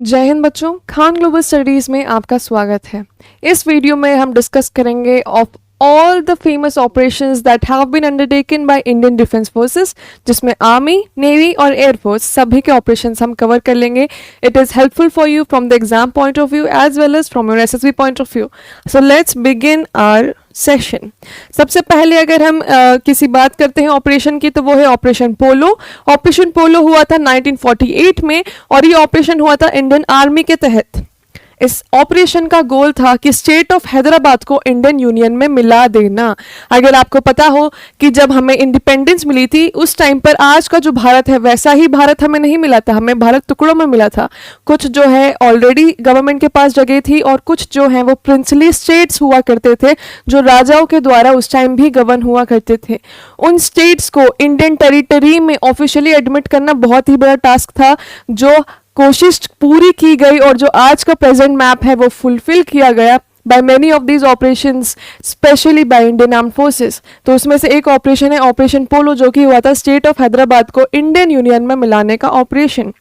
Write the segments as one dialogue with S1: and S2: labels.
S1: जय हिंद बच्चों, Khan global studies में आपका स्वागत है। इस वीडियो में हम डिस्कस करेंगे of all the famous operations that have been undertaken by Indian defence forces, जिसमें आर्मी, नेवी और एयरफोर्स सभी के ऑपरेशंस हम कवर कर लेंगे। It is helpful for you from the exam point of view as well as from your SSB point of view. So let's begin our session. सबसे पहले अगर हम किसी बात करते हैं ऑपरेशन की, तो वो है ऑपरेशन पोलो। ऑपरेशन पोलो हुआ था 1948 में और ये ऑपरेशन हुआ था इंडियन आर्मी के तहत। इस ऑपरेशन का गोल था कि स्टेट ऑफ हैदराबाद को इंडियन यूनियन में मिला देना। अगर आपको पता हो कि जब हमें इंडिपेंडेंस मिली थी उस टाइम पर आज का जो भारत है वैसा ही भारत हमें नहीं मिला था, हमें भारत टुकड़ों में मिला था। कुछ जो है ऑलरेडी गवर्नमेंट के पास जगह थी और कुछ जो है वो प्रिंसली स्टेट्स हुआ करते थे जो राजाओं के द्वारा उस टाइम भी गवर्न हुआ करते थे। उन स्टेट्स को इंडियन टेरिटरी में ऑफिशियली एडमिट करना बहुत ही बड़ा टास्क था, जो कोशिश पूरी की गई और जो आज का प्रेजेंट मैप है वो फुलफिल किया गया by many of these operations, specially by Indian arm forces. तो उसमें से एक ऑपरेशन है ऑपरेशन पोलो, जो कि हुआ था स्टेट ऑफ हैदराबाद को इंडियन यूनियन में मिलाने का ऑपरेशन।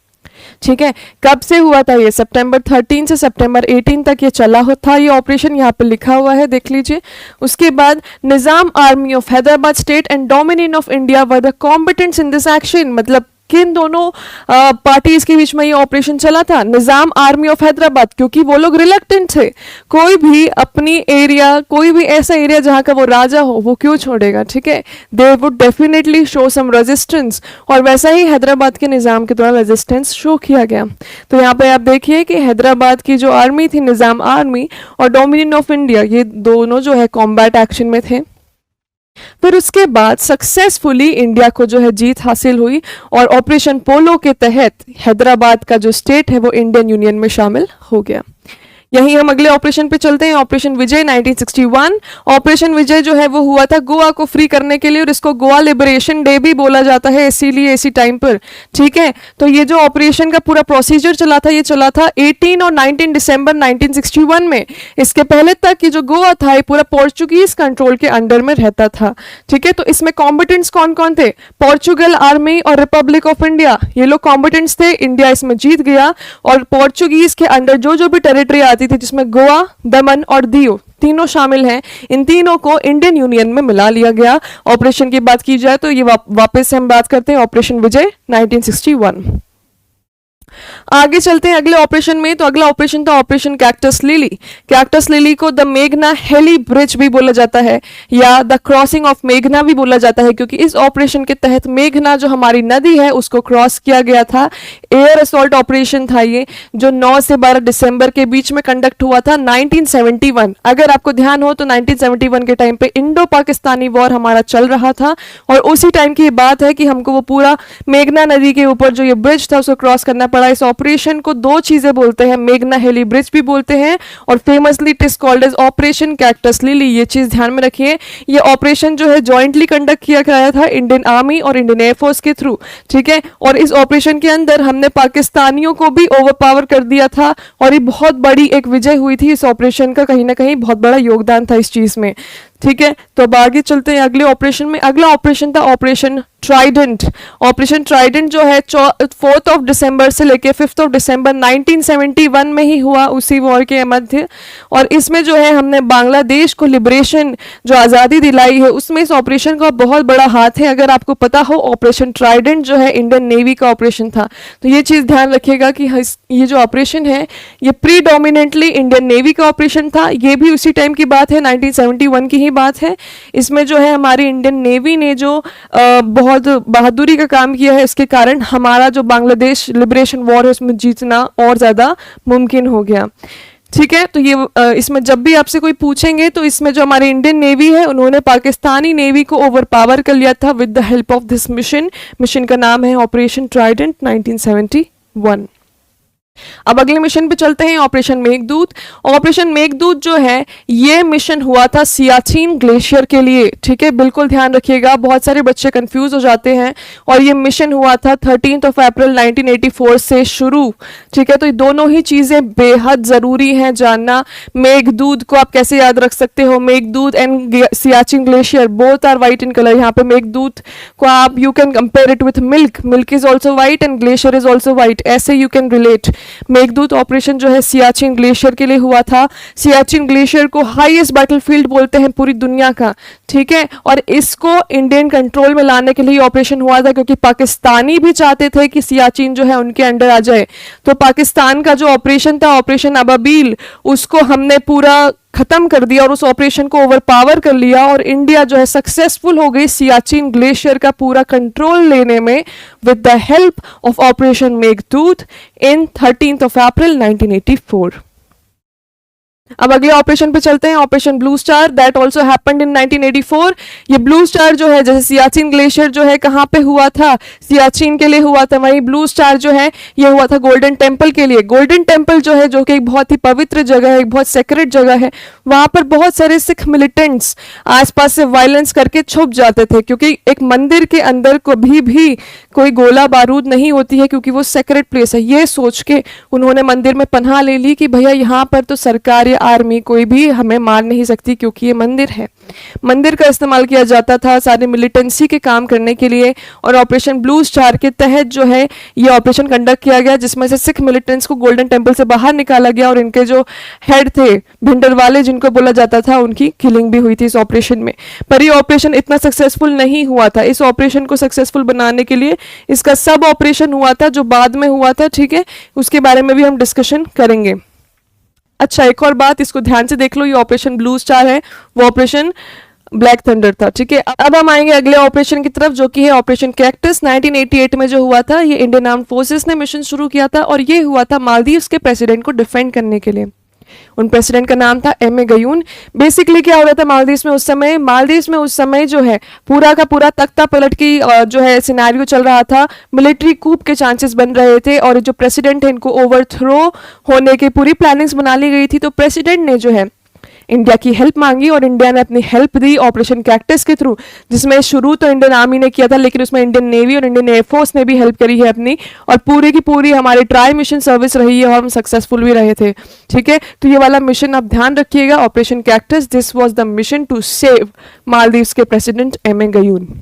S1: ठीक है, कब से हुआ था ये? सितंबर 13 से सितंबर 18 तक ये चला था ये ऑपरेशन, यहाँ पे लिखा हुआ है, देख लीजिए। उसके बाद Nizam army of Hyderabad state and dominion of India were the combatants in this action. मतलब किन दोनों पार्टीज के बीच में ये ऑपरेशन चला था? निजाम आर्मी ऑफ हैदराबाद, क्योंकि वो लोग रिलक्टेंट थे। कोई भी अपनी एरिया, कोई भी ऐसा एरिया जहां का वो राजा हो, वो क्यों छोड़ेगा? ठीक है, they would definitely show some resistance, और वैसा ही हैदराबाद के निजाम के द्वारा रेजिस्टेंस शो किया गया। तो यहाँ पे आप देखिए कि हैदराबाद की जो आर्मी थी, निजाम आर्मी, और डोमिनियन ऑफ इंडिया, ये दोनों जो है कॉम्बैट एक्शन में थे। फिर उसके बाद सक्सेसफुली इंडिया को जो है जीत हासिल हुई और ऑपरेशन पोलो के तहत हैदराबाद का जो स्टेट है वो इंडियन यूनियन में शामिल हो गया। यहीं हम अगले ऑपरेशन पे चलते हैं, ऑपरेशन विजय 1961। ऑपरेशन विजय जो है वो हुआ था गोवा को फ्री करने के लिए, और इसको गोवा लिबरेशन डे भी बोला जाता है इसीलिए इसी टाइम पर। ठीक है, तो ये जो ऑपरेशन का पूरा प्रोसीजर चला था, ये चला था 18 और 19 दिसंबर 1961 में। इसके पहले तक ये जो गोवा था ये पूरा पोर्चुगीज कंट्रोल के अंडर में रहता था। ठीक है, तो इसमें कॉम्बिटेंट्स कौन कौन थे? पोर्चुगल आर्मी और रिपब्लिक ऑफ इंडिया, ये लोग कॉम्बिटेंट्स थे। इंडिया इसमें जीत गया और पोर्चुगीज के अंडर जो जो भी टेरिटरी आती थी, जिसमें गोवा, दमन और दीव तीनों शामिल हैं, इन तीनों को इंडियन यूनियन में मिला लिया गया। ऑपरेशन की बात की जाए तो ये वापस से हम बात करते हैं ऑपरेशन विजय 1961। आगे चलते हैं अगले ऑपरेशन में। तो अगला ऑपरेशन था operation cactus lily. Cactus lily को द मेघना हेली ब्रिज भी बोला जाता है या द क्रॉसिंग ऑफ मेघना भी बोला जाता है, क्योंकि इस ऑपरेशन के तहत मेघना जो हमारी नदी है उसको क्रॉस किया गया था। एयर असॉल्ट ऑपरेशन था ये, जो 9 से 12 दिसंबर के बीच में कंडक्ट हुआ था 1971। अगर आपको ध्यान हो तो 1971 के टाइम पे इंडो पाकिस्तानी वॉर हमारा चल रहा था, और उसी टाइम की बात है कि हमको वो पूरा मेघना नदी के ऊपर जो ये ब्रिज था उसको क्रॉस करना पड़ा। इस ऑपरेशन को दो चीजें बोलते हैं, मेघना हेली ब्रिज भी बोलते हैं और famously it is called as operation cactus lily. ये चीज ध्यान में रखिए, ये ऑपरेशन जो है जॉइंटली कंडक्ट किया गया था इंडियन आर्मी और इंडियन एयरफोर्स के थ्रू। ठीक है, और इस ऑपरेशन के अंदर हमने पाकिस्तानियों को भी ओवरपावर कर दिया था, और ये बहुत बड़ी एक विजय हुई थी। इस ऑपरेशन का कहीं ना कहीं बहुत बड़ा योगदान था इस चीज में। ठीक है, तो अब आगे चलते हैं अगले ऑपरेशन में। अगला ऑपरेशन था ऑपरेशन ट्राइडेंट। ऑपरेशन ट्राइडेंट जो है 4 दिसंबर से लेके 5 दिसंबर 1971 में ही हुआ, उसी वॉर के मध्य। और इसमें जो है हमने बांग्लादेश को लिबरेशन, जो आज़ादी दिलाई है, उसमें इस ऑपरेशन का बहुत बड़ा हाथ है। अगर आपको पता हो, ऑपरेशन ट्राइडेंट जो है इंडियन नेवी का ऑपरेशन था। तो ये चीज़ ध्यान रखिएगा कि ये जो ऑपरेशन है ये प्रीडोमिनेंटली इंडियन नेवी का ऑपरेशन था। ये भी उसी टाइम की बात है, 1971 की ही बात है। इसमें जो है हमारी इंडियन नेवी ने जो बहुत बहादुरी का काम किया है, इसके कारण हमारा जो बांग्लादेश लिबरेशन वॉर है उसमें जीतना और ज़्यादा मुमकिन हो गया। ठीक है, तो ये इसमें जब भी आपसे कोई पूछेंगे तो इसमें जो हमारी इंडियन नेवी है उन्होंने पाकिस्तानी नेवी को ओवरपावर कर लिया था with the help of this mission. Mission का नाम है ऑपरेशन ट्राइडेंट 1971। अब अगले मिशन पे चलते हैं, ऑपरेशन मेघदूत। ऑपरेशन मेघदूत जो है ये मिशन हुआ था सियाचिन ग्लेशियर के लिए। ठीक है, बिल्कुल ध्यान रखिएगा, बहुत सारे बच्चे कंफ्यूज हो जाते हैं। और ये मिशन हुआ था 13 अप्रैल 1984 से शुरू। ठीक है, तो ये दोनों ही चीजें बेहद जरूरी हैं जानना। मेघदूत को आप कैसे याद रख सकते हो? Meghdoot and Siachen glacier both are white in colour. यहाँ पे मेघदूत को आप you can compare it with milk, milk is also white and glacier is also white, ऐसे you can relate. Meghdoot operation जो है सियाचिन ग्लेशियर के लिए हुआ था। सियाचिन ग्लेशियर को हाईएस्ट बैटलफील्ड बोलते हैं पूरी दुनिया का, ठीक है, और इसको इंडियन कंट्रोल में लाने के लिए ऑपरेशन हुआ था, क्योंकि पाकिस्तानी भी चाहते थे कि सियाचिन जो है उनके अंडर आ जाए। तो पाकिस्तान का जो ऑपरेशन था, ऑपरेशन अबाबील, उसको हमने पूरा खत्म कर दिया और उस ऑपरेशन को ओवरपावर कर लिया, और इंडिया जो है सक्सेसफुल हो गई सियाचिन ग्लेशियर का पूरा कंट्रोल लेने में with the help of operation Meghdoot in 13 April 1984। अब अगले ऑपरेशन पे चलते हैं, operation blue star, that also happened in 1984। ये ब्लू स्टार जो है, जैसे सियाचिन ग्लेशियर जो है कहाँ पे हुआ था, सियाचिन के लिए हुआ था, वहीं ब्लू स्टार जो है ये हुआ था गोल्डन टेम्पल के लिए। गोल्डन टेम्पल जो है, जो कि एक बहुत ही पवित्र जगह है, एक बहुत सेक्रेट जगह है, वहां पर बहुत सारे सिख मिलिटेंट्स आसपास से वायलेंस करके छुप जाते थे, क्योंकि एक मंदिर के अंदर कभी भी कोई गोला बारूद नहीं होती है, क्योंकि वो सेक्रेट प्लेस है। ये सोच के उन्होंने मंदिर में पनाह ले ली कि भैया यहाँ पर तो सरकार या आर्मी कोई भी हमें मार नहीं सकती, क्योंकि ये मंदिर है। मंदिर का इस्तेमाल किया जाता था सारे मिलिटेंसी के काम करने के लिए, और ऑपरेशन ब्लू स्टार के तहत जो है ये ऑपरेशन कंडक्ट किया गया, जिसमें से सिख मिलिटेंट्स को गोल्डन टेम्पल से बाहर निकाला गया, और इनके जो हेड थे भिंडरवाले जिनको बोला जाता था, उनकी किलिंग भी हुई थी इस ऑपरेशन में। पर ये ऑपरेशन इतना सक्सेसफुल नहीं हुआ था। इस ऑपरेशन को सक्सेसफुल बनाने के लिए इसका सब ऑपरेशन हुआ था जो बाद में हुआ था, ठीक है, उसके बारे में भी हम डिस्कशन करेंगे। अच्छा, एक और बात, इसको ध्यान से देख लो, ये ऑपरेशन ब्लू स्टार है, वो ऑपरेशन ब्लैक थंडर था, ठीक है। अब हम आएंगे अगले ऑपरेशन की तरफ, जो कि है ऑपरेशन कैक्टस। 1988 में जो हुआ था, ये इंडियन आर्म्ड फोर्सेस ने मिशन शुरू किया था, और ये हुआ था मालदीव्स के प्रेसिडेंट को डिफेंड करने के लिए। उन प्रेसिडेंट का नाम था एम.ए. गयून। बेसिकली क्या हो रहा था मालदीव्स में उस समय जो है पूरा का पूरा तख्ता पलट की जो है सिनेरियो चल रहा था, मिलिट्री कूप के चांसेस बन रहे थे, और जो प्रेसिडेंट है इनको ओवरथ्रो होने की पूरी प्लानिंग्स बना ली गई थी। तो प्रेसिडेंट ने जो है इंडिया की हेल्प मांगी, और इंडिया ने अपनी हेल्प दी ऑपरेशन कैक्टस के थ्रू, जिसमें शुरू तो इंडियन आर्मी ने किया था, लेकिन उसमें इंडियन नेवी और इंडियन एयरफोर्स ने भी हेल्प करी है अपनी, और पूरी की पूरी हमारी ट्राई मिशन सर्विस रही है, और हम सक्सेसफुल भी रहे थे, ठीक है। तो ये वाला मिशन आप ध्यान रखिएगा, operation cactus, this was the mission to save Maldives के प्रेसिडेंट एम.ए. गयून।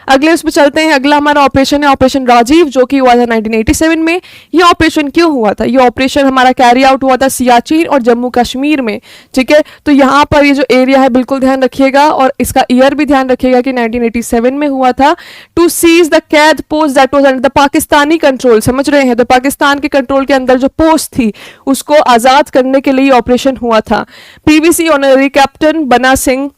S1: अगले उस पर चलते हैं, अगला हमारा ऑपरेशन है ऑपरेशन राजीव, जो कि हुआ था 1987 में। ये ऑपरेशन क्यों हुआ था? ये ऑपरेशन हमारा कैरी आउट हुआ था सियाचिन और जम्मू कश्मीर में, ठीक है। तो यहाँ पर ये जो एरिया है बिल्कुल ध्यान रखिएगा, और इसका ईयर भी ध्यान रखिएगा कि 1987 में हुआ था। टू सीज द कैद post that was under the Pakistani control, समझ रहे हैं, तो पाकिस्तान के कंट्रोल के अंदर जो पोस्ट थी उसको आजाद करने के लिए ऑपरेशन हुआ था। पीवीसी ऑनररी कैप्टन बना Singh,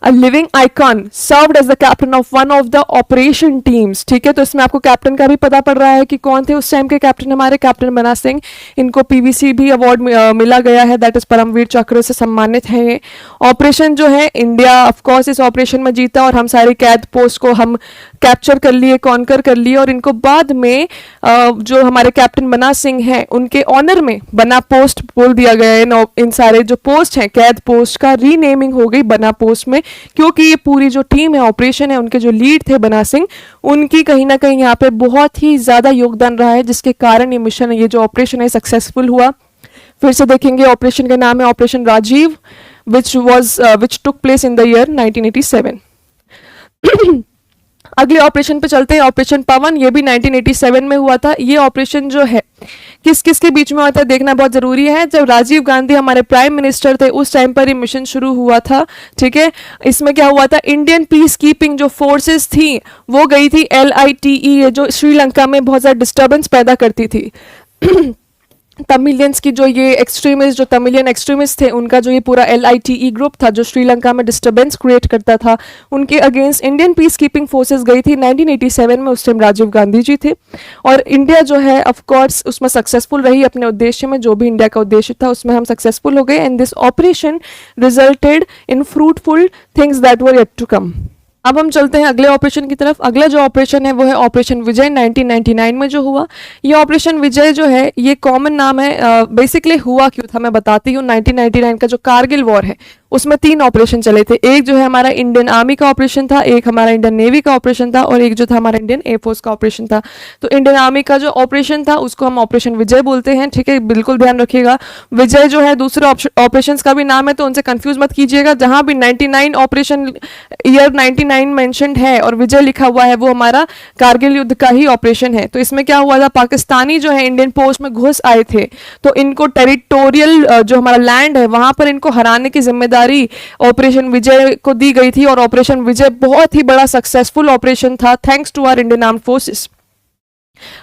S1: A living icon, served as the captain of one of the operation teams, ठीक है। तो इसमें आपको कैप्टन का भी पता पड़ रहा है कि कौन थे उस टाइम के कैप्टन, हमारे कैप्टन बना सिंह। इनको पीवीसी भी अवार्ड मिला गया है, दैट इज परमवीर चक्र से सम्मानित है ये। ऑपरेशन जो है इंडिया ऑफ कोर्स इस ऑपरेशन में जीता, और हम सारी कैद पोस्ट को हम कैप्चर कर लिए, कॉन्कर कर लिए, और इनको बाद में जो हमारे कैप्टन बना सिंह हैं उनके ऑनर में बना पोस्ट बोल दिया गया है। इन सारे जो पोस्ट हैं कैद पोस्ट का रीनेमिंग हो गई बना पोस्ट में, क्योंकि ये पूरी जो टीम है ऑपरेशन है, उनके जो लीड थे बना सिंह, उनकी कहीं ना कहीं यहाँ पे बहुत ही ज्यादा योगदान रहा है, जिसके कारण ये मिशन, ये जो ऑपरेशन है सक्सेसफुल हुआ। फिर से देखेंगे, ऑपरेशन का नाम है operation Rajiv, which took place in the year 1987। अगले ऑपरेशन पे चलते हैं, ऑपरेशन पवन, ये भी 1987 में हुआ था। ये ऑपरेशन जो है किस किस के बीच में हुआ था देखना बहुत जरूरी है। जब राजीव गांधी हमारे प्राइम मिनिस्टर थे उस टाइम पर ये मिशन शुरू हुआ था, ठीक है। इसमें क्या हुआ था, इंडियन पीस कीपिंग जो फोर्सेस थी वो गई थी LITE, जो श्रीलंका में बहुत ज्यादा डिस्टर्बेंस पैदा करती थी। तमिलियंस की जो ये एक्सट्रीमिस्ट, जो तमिलियन एक्सट्रीमिस्ट थे, उनका जो ये पूरा LITE ग्रुप था जो श्रीलंका में डिस्टर्बेंस क्रिएट करता था, उनके against Indian peace keeping forces गई थी 1987 में। उस टाइम राजीव गांधी जी थे, और इंडिया जो है ऑफ कोर्स उसमें सक्सेसफुल रही अपने उद्देश्य में, जो भी इंडिया का उद्देश्य था उसमें हम सक्सेसफुल हो गए, and this operation resulted in fruitful things that were yet to come. अब हम चलते हैं अगले ऑपरेशन की तरफ। अगला जो ऑपरेशन है वो है ऑपरेशन विजय, 1999 में जो हुआ। ये ऑपरेशन विजय जो है ये कॉमन नाम है। बेसिकली हुआ क्यों था मैं बताती हूँ। 1999 का जो कारगिल वॉर है उसमें 3 ऑपरेशन चले थे। एक जो है हमारा इंडियन आर्मी का ऑपरेशन था, एक हमारा इंडियन नेवी का ऑपरेशन था, और एक जो था हमारा इंडियन एयरफोर्स का ऑपरेशन था। तो इंडियन आर्मी का जो ऑपरेशन था उसको हम ऑपरेशन विजय बोलते हैं, ठीक है, बिल्कुल ध्यान रखिएगा। विजय जो है दूसरे ऑपरेशन का भी नाम है, तो उनसे कंफ्यूज मत कीजिएगा। जहां भी 99 ऑपरेशन ईयर 1999 1999 मेंशन्ड है और विजय लिखा हुआ है, वो हमारा कारगिल युद्ध का ही ऑपरेशन है। तो इसमें क्या हुआ था, पाकिस्तानी जो है इंडियन पोस्ट में घुस आए थे, तो इनको टेरिटोरियल जो हमारा लैंड है वहां पर इनको हराने की जिम्मेदारी ऑपरेशन विजय को दी गई थी, और ऑपरेशन विजय बहुत ही बड़ा सक्सेसफुल ऑपरेशन था, thanks to our Indian armed forces.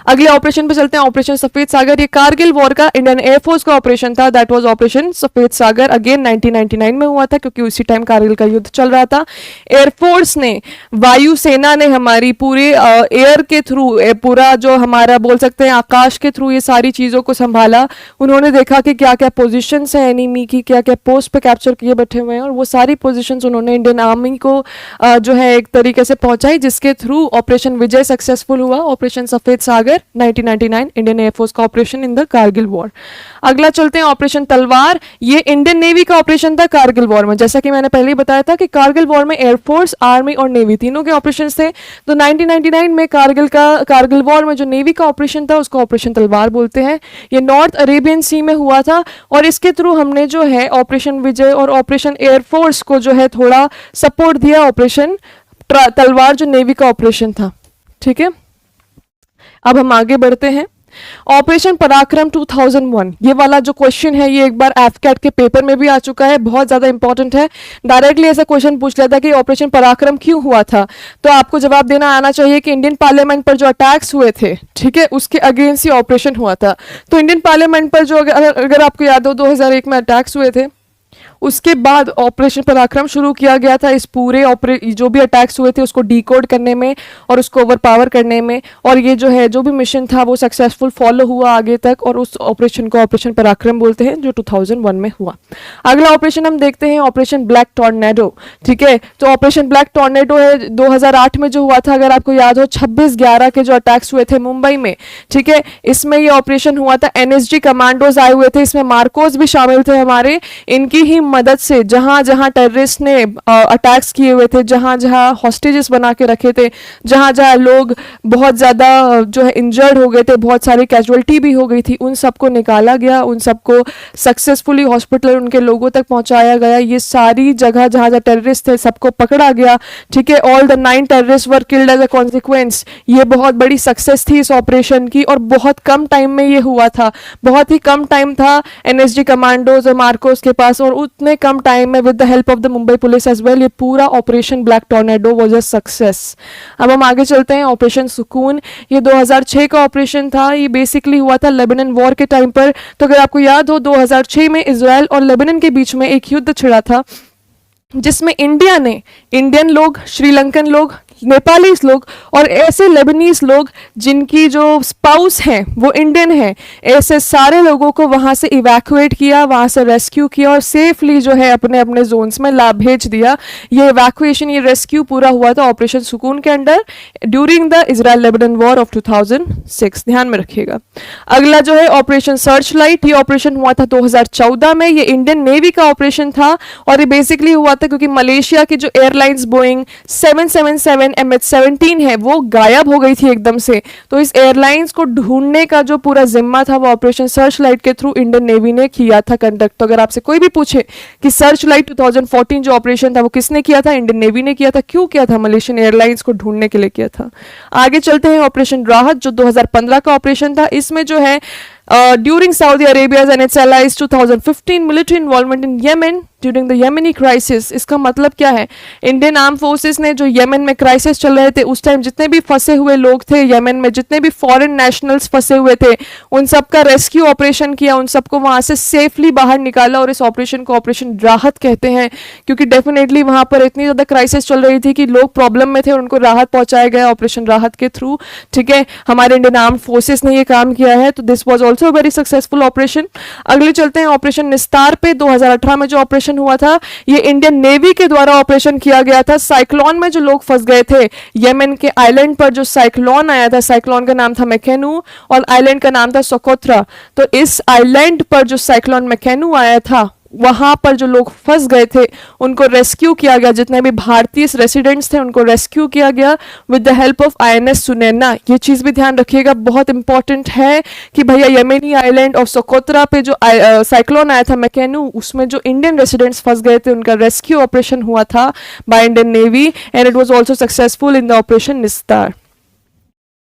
S1: अगले ऑपरेशन पे चलते हैं, ऑपरेशन सफेद सागर। ये कारगिल वॉर का इंडियन एयरफोर्स का ऑपरेशन था, that was operation Safed Sagar, again 1999 में हुआ था, क्योंकि उसी टाइम कारगिल का युद्ध चल रहा था। एयरफोर्स ने, वायुसेना ने हमारी पूरे एयर के थ्रू, पूरा जो हमारा बोल सकते हैं आकाश के थ्रू ये सारी चीजों को संभाला। उन्होंने देखा कि क्या क्या पोजिशन है एनिमी की, क्या क्या पोस्ट पे कैप्चर किए बैठे हुए हैं, और वो सारी पोजिशन उन्होंने इंडियन आर्मी को जो है एक तरीके से पहुंचाई, जिसके थ्रू ऑपरेशन विजय सक्सेसफुल हुआ, ऑपरेशन सफेद सागर 1999 इंडियन एयरफोर्स का operation in the Kargil war. अगला चलते हैं ऑपरेशन तलवार। ये इंडियन नेवी का ऑपरेशन था कारगिल वॉर में। जैसा कि मैंने पहले ही बताया था कि कारगिल वॉर में एयरफोर्स, आर्मी और नेवी तीनों के ऑपरेशन थे। तो 1999 में कारगिल वॉर में जो नेवी का ऑपरेशन था उसको ऑपरेशन तलवार बोलते हैं। ये नॉर्थ अरेबियन सी में हुआ था, और इसके थ्रू हमने जो है ऑपरेशन विजय और ऑपरेशन एयरफोर्स को जो है थोड़ा सपोर्ट दिया, ऑपरेशन तलवार जो नेवी का ऑपरेशन था। ठीक है, अब हम आगे बढ़ते हैं। ऑपरेशन पराक्रम 2001, ये वाला जो क्वेश्चन है ये एक बार एफकेट के पेपर में भी आ चुका है, बहुत ज्यादा इंपॉर्टेंट है। डायरेक्टली ऐसा क्वेश्चन पूछ लेता है कि ऑपरेशन पराक्रम क्यों हुआ था, तो आपको जवाब देना आना चाहिए कि इंडियन पार्लियामेंट पर जो अटैक्स हुए थे, ठीक है, उसके अगेंस्ट ही ऑपरेशन हुआ था। तो इंडियन पार्लियामेंट पर जो अगर आपको याद हो 2001 में अटैक्स हुए थे, उसके बाद ऑपरेशन पराक्रम शुरू किया गया था इस पूरे जो भी अटैक्स हुए थे उसको डिकोड करने में और उसको ओवरपावर करने में, और ये जो है जो भी मिशन था वो सक्सेसफुल फॉलो हुआ आगे तक, और उस ऑपरेशन को ऑपरेशन पराक्रम बोलते हैं, जो 2001 में हुआ। अगला ऑपरेशन हम देखते हैं, ऑपरेशन ब्लैक टॉर्नेडो। ठीक है, तो ऑपरेशन ब्लैक टॉर्नेडो है 2008 में जो हुआ था, अगर आपको याद हो 26/11 के जो अटैक्स हुए थे मुंबई में। ठीक है, इसमें ये ऑपरेशन हुआ था, एनएसजी कमांडोज आए हुए थे, इसमें मार्कोस भी शामिल थे हमारे, इनकी ही मदद से जहां जहां टेररिस्ट ने अटैक्स किए हुए थे, जहां जहां हॉस्टेजेस बना के रखे थे, जहां जहां लोग बहुत ज़्यादा जो है इंजर्ड हो गए थे, बहुत सारी कैजुअलिटी भी हो गई थी, उन सबको निकाला गया, उन सबको सक्सेसफुली हॉस्पिटल उनके लोगों तक पहुंचाया गया। ये सारी जगह जहां जहां टेररिस्ट थे सबको पकड़ा गया। ठीक है, all the 9 terrorist were killed as a consequence. ये बहुत बड़ी सक्सेस थी इस ऑपरेशन की, और बहुत कम टाइम में ये हुआ था, बहुत ही कम टाइम था एनएसजी कमांडोज और मार्कोस के पास, और उतने कम टाइम में with the help of the Mumbai police as well, ये पूरा operation black tornado was a success. अब हम आगे चलते हैं, ऑपरेशन सुकून। ये 2006 का ऑपरेशन था, ये बेसिकली हुआ था लेबनान वॉर के टाइम पर। तो अगर आपको याद हो 2006 में इजराइल और लेबनान के बीच में एक युद्ध छिड़ा था, जिसमें इंडिया ने, इंडियन लोग, श्रीलंकन लोग, नेपालीज लोग और ऐसे लेबनीज लोग जिनकी जो स्पाउस हैं वो इंडियन हैं, ऐसे सारे लोगों को वहां से इवैक्यूएट किया, वहां से रेस्क्यू किया और सेफली जो है अपने अपने जोन्स में ला भेज दिया। ये इवैक्यूएशन, ये रेस्क्यू पूरा हुआ था ऑपरेशन सुकून के under during the Israel Lebanon war of 2006, ध्यान में रखिएगा। अगला जो है ऑपरेशन सर्च लाइट, ये ऑपरेशन हुआ था 2014 में, ये इंडियन नेवी का ऑपरेशन था, और ये बेसिकली हुआ था क्योंकि मलेशिया की जो एयरलाइंस बोइंग 777 MH17 है वो गायब हो गई थी एकदम से। तो इस एयरलाइंस को ढूंढने का जो पूरा जिम्मा था वो ऑपरेशन सर्च लाइट के थ्रू इंडियन नेवी ने किया था कंडक्ट। तो अगर आपसे कोई भी पूछे कि सर्च लाइट 2014 जो ऑपरेशन था वो किसने किया था, इंडियन नेवी ने किया था। क्यों किया था? मलेशियन एयरलाइंस को ढूंढने के लिए किया था। आगे चलते हैं, ऑपरेशन राहत जो 2015 का ऑपरेशन था, इसमें जो है during Saudi Arabia and it's allies 2015 military involvement in Yemen during the Yemeni crisis. इसका मतलब क्या है? इंडियन आर्म फोर्सेस ने जो येमेन में क्राइसिस चल रहे थे उस टाइम जितने भी फंसे हुए लोग थे येमेन में, जितने भी फॉरेन नेशनल्स फंसे हुए थे, उन सबका रेस्क्यू ऑपरेशन किया, उन सबको वहां से सेफली बाहर निकाला, और इस ऑपरेशन को ऑपरेशन राहत कहते हैं क्योंकि डेफिनेटली वहां पर इतनी ज्यादा क्राइसिस चल रही थी कि लोग प्रॉब्लम में थे और उनको राहत पहुंचाया गया ऑपरेशन राहत के थ्रू। ठीक है, हमारे इंडियन आर्म फोर्सेस ने ये काम किया है, तो this was also very successful operation. अगले चलते हैं ऑपरेशन निस्तार पे। 2018 में जो ऑपरेशन हुआ था ये इंडियन नेवी के द्वारा ऑपरेशन किया गया था। साइक्लोन में जो लोग फंस गए थे येमेन के आइलैंड पर, जो साइक्लोन आया था, साइक्लोन का नाम था मैकेनू और आइलैंड का नाम था सोकोत्रा। तो इस आइलैंड पर जो साइक्लोन मैकेनू आया था वहाँ पर जो लोग फंस गए थे उनको रेस्क्यू किया गया, जितने भी भारतीय रेसिडेंट्स थे उनको रेस्क्यू किया गया with the help of INS Sunaina. ये चीज़ भी ध्यान रखिएगा, बहुत इंपॉर्टेंट है कि भैया यमेनी आइलैंड और सोकोत्रा पे जो साइक्लोन आया था मैकेनू, उसमें जो इंडियन रेसिडेंट्स फंस गए थे उनका रेस्क्यू ऑपरेशन हुआ था by Indian navy and it was also successful in the operation निस्तार।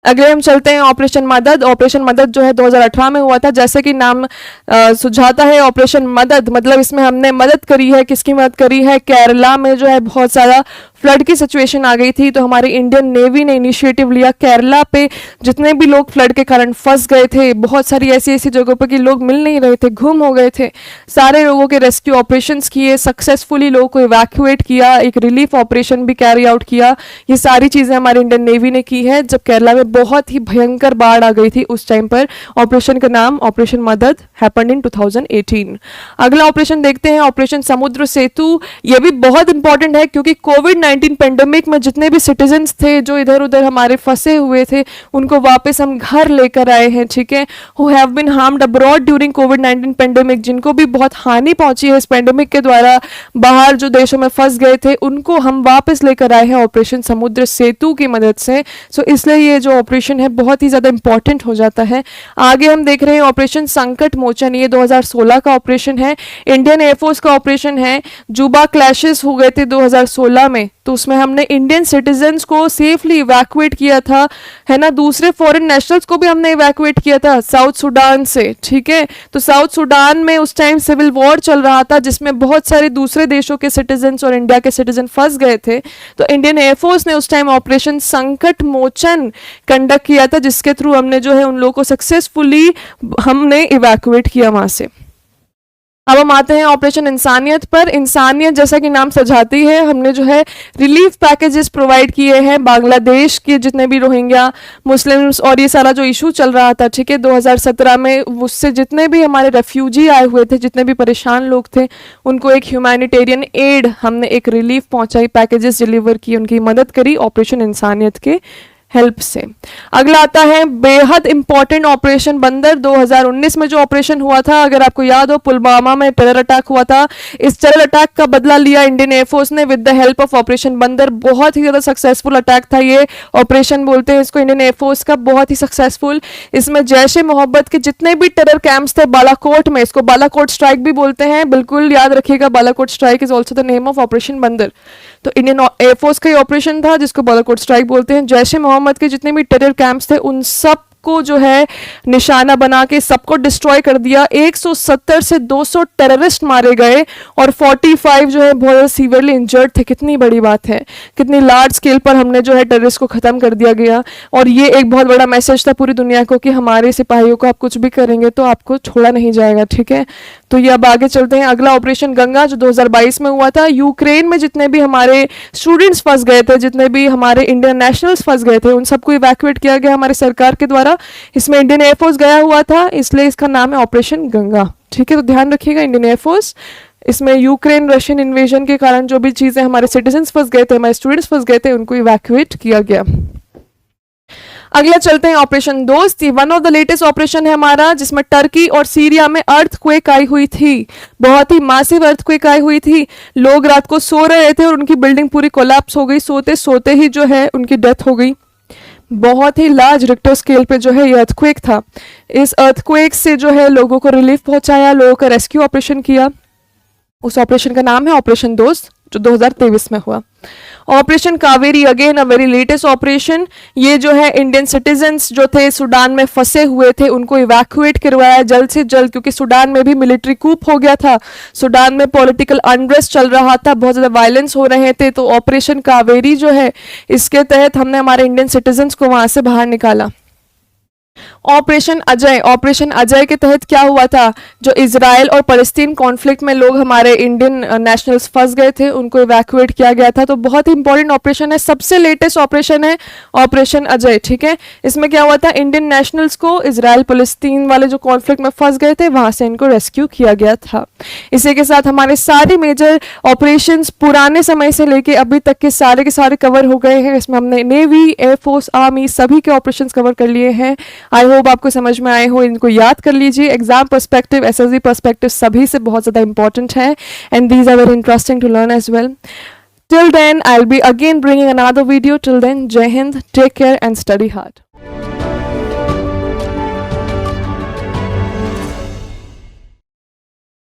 S1: अगले हम चलते हैं ऑपरेशन मदद। ऑपरेशन मदद जो है 2018 में हुआ था। जैसे कि नाम सुझाता है ऑपरेशन मदद, मतलब इसमें हमने मदद करी है। किसकी मदद करी है? केरला में जो है बहुत सारा फ्लड की सिचुएशन आ गई थी, तो हमारी इंडियन नेवी ने इनिशिएटिव लिया। केरला पे जितने भी लोग फ्लड के कारण फंस गए थे, बहुत सारी ऐसी ऐसी जगहों पर कि लोग मिल नहीं रहे थे, गुम हो गए थे, सारे लोगों के रेस्क्यू ऑपरेशंस किए, सक्सेसफुली लोगों को इवैक्यूएट किया, एक रिलीफ ऑपरेशन भी कैरी आउट किया। ये सारी चीज़ें हमारी इंडियन नेवी ने की है जब केरला में बहुत ही भयंकर बाढ़ आ गई थी उस टाइम पर। ऑपरेशन का नाम ऑपरेशन मदद हैपेंड इन 2018। अगला ऑपरेशन देखते हैं, ऑपरेशन समुद्र सेतु। ये भी बहुत इंपॉर्टेंट है क्योंकि कोविड-19 पेंडेमिक में जितने भी सिटीजन्स थे जो इधर उधर हमारे फंसे हुए थे, उनको वापस हम घर लेकर आए हैं, ठीक है। Who have been harmed abroad during कोविड-19 पेंडेमिक, जिनको भी बहुत हानि पहुंची है इस पेंडेमिक के द्वारा, बाहर जो देशों में फंस गए थे, उनको हम वापस लेकर आए हैं ऑपरेशन समुद्र सेतु की मदद से। सो इसलिए ये जो ऑपरेशन है बहुत ही ज़्यादा इंपॉर्टेंट हो जाता है। आगे हम देख रहे हैं ऑपरेशन संकट मोचन। ये 2016 का ऑपरेशन है, इंडियन एयरफोर्स का ऑपरेशन है। जुबा क्लैशेस हो गए थे 2016 में, तो उसमें हमने इंडियन सिटीजन्स को सेफली इवैक्यूएट किया था, है ना। दूसरे फॉरेन नेशनल्स को भी हमने इवैक्यूएट किया था साउथ सुडान से, ठीक है। तो साउथ सुडान में उस टाइम सिविल वॉर चल रहा था जिसमें बहुत सारे दूसरे देशों के सिटीजन्स और इंडिया के सिटीजन फंस गए थे। तो इंडियन एयरफोर्स ने उस टाइम ऑपरेशन संकट मोचन कंडक्ट किया था, जिसके थ्रू हमने जो है उन लोगों को सक्सेसफुली हमने इवैक्यूएट किया वहां से। अब हम आते हैं ऑपरेशन इंसानियत पर। इंसानियत जैसा कि नाम सजाती है, हमने जो है रिलीफ पैकेजेस प्रोवाइड किए हैं बांग्लादेश के जितने भी रोहिंग्या मुस्लिम्स और ये सारा जो इशू चल रहा था, ठीक है, 2017 में, उससे जितने भी हमारे रेफ्यूजी आए हुए थे, जितने भी परेशान लोग थे, उनको एक ह्यूमैनिटेरियन एड, हमने एक रिलीफ पहुंचाई, पैकेजेस डिलीवर किए, उनकी मदद करी ऑपरेशन इंसानियत के हेल्प से। अगला आता है बेहद इंपॉर्टेंट ऑपरेशन बंदर। 2019 में जो ऑपरेशन हुआ था, अगर आपको याद हो, पुलवामा में टेरर अटैक हुआ था। इस टेरर अटैक का बदला लिया इंडियन एयरफोर्स ने with the help of operation बंदर। बहुत ही ज़्यादा सक्सेसफुल अटैक था ये, ऑपरेशन बोलते हैं इसको इंडियन एयरफोर्स का, बहुत ही सक्सेसफुल। इसमें जैश ए मोहब्बत के जितने भी टेरर कैंप्स थे बालाकोट में, इसको बालाकोट स्ट्राइक भी बोलते हैं, बिल्कुल याद रखिएगा, Balakot strike is also the name of operation बंदर। तो इंडियन एयरफोर्स का ही ऑपरेशन था जिसको बालाकोट स्ट्राइक बोलते हैं। जैश ए मोहम्मद के जितने भी टेरर कैंप्स थे उन सब को जो है निशाना बना के सबको डिस्ट्रॉय कर दिया। 170 से 200 टेररिस्ट मारे गए और 45 जो है बहुत सीवियरली इंजर्ड थे। कितनी बड़ी बात है, कितनी लार्ज स्केल पर हमने जो है टेररिस्ट को खत्म कर दिया गया। और ये एक बहुत बड़ा मैसेज था पूरी दुनिया को कि हमारे सिपाहियों को आप कुछ भी करेंगे तो आपको छोड़ा नहीं जाएगा, ठीक है। तो ये अब आगे चलते हैं। अगला ऑपरेशन गंगा जो 2022 में हुआ था। यूक्रेन में जितने भी हमारे स्टूडेंट्स फंस गए थे, जितने भी हमारे इंडियन नेशनल्स फंस गए थे, उन सबको इवैक्यूएट किया गया हमारे सरकार के द्वारा। इसमें इंडियन एयरफोर्स गया हुआ था, इसलिए इसका नाम है ऑपरेशन गंगा, ठीक है। तो ध्यान रखिएगा इंडियन एयरफोर्स। इसमें यूक्रेन रशियन इन्वेजन के कारण जो भी चीजें हमारे सिटीजन्स फंस गए थे, हमारे स्टूडेंट्स फंस गए थे, उनको इवैक्यूएट किया गया। अगला चलते हैं ऑपरेशन दोस्त। One of the latest operation है हमारा, जिसमें टर्की और सीरिया में अर्थक्वेक आई हुई थी, बहुत ही मासिव अर्थक्वेक आई हुई थी। लोग रात को सो रहे थे और उनकी बिल्डिंग पूरी कोलैप्स हो गई, सोते सोते ही जो है उनकी डेथ हो गई। बहुत ही लार्ज रिक्टर स्केल पे जो है ये अर्थक्वेक था। इस अर्थक्वेक से जो है लोगों को रिलीफ पहुंचाया, लोगों का रेस्क्यू ऑपरेशन किया। उस ऑपरेशन का नाम है ऑपरेशन दोस्त, जो 2023 में हुआ। Operation Kaveri again a very latest operation. ये जो है इंडियन सिटीजन्स जो थे सूडान में फंसे हुए थे, उनको इवैक्यूएट करवाया जल्द से जल्द, क्योंकि सूडान में भी मिलिट्री कूप हो गया था, सूडान में पॉलिटिकल अनरेस्ट चल रहा था, बहुत ज़्यादा वायलेंस हो रहे थे। तो ऑपरेशन कावेरी जो है, इसके तहत हमने हमारे इंडियन सिटीजन्स को वहाँ से बाहर निकाला। ऑपरेशन अजय। ऑपरेशन अजय के तहत क्या हुआ था, जो इजराइल और फलस्तीन कॉन्फ्लिक्ट में लोग हमारे इंडियन नेशनल्स फंस गए थे, उनको इवैक्यूएट किया गया था। तो बहुत ही इंपॉर्टेंट ऑपरेशन है, सबसे लेटेस्ट ऑपरेशन है ऑपरेशन अजय, ठीक है। इसमें क्या हुआ था, इंडियन नेशनल्स को इजराइल फलस्तीन वाले जो कॉन्फ्लिक्ट में फंस गए थे वहां से इनको रेस्क्यू किया गया था। इसी के साथ हमारे सारे मेजर ऑपरेशन पुराने समय से लेके अभी तक के सारे कवर हो गए हैं। इसमें हमने नेवी, एयरफोर्स, आर्मी सभी के ऑपरेशन कवर कर लिए हैं। आई होप आपको समझ में आए हो, इनको याद कर लीजिए। एग्जाम पर्सपेक्टिव, एसएससी पर्सपेक्टिव सभी से बहुत ज़्यादा इंपॉर्टेंट है, and these are very interesting to learn as well. Till then, I'll be again bringing another video. Till then, Jai Hind, take care and study hard.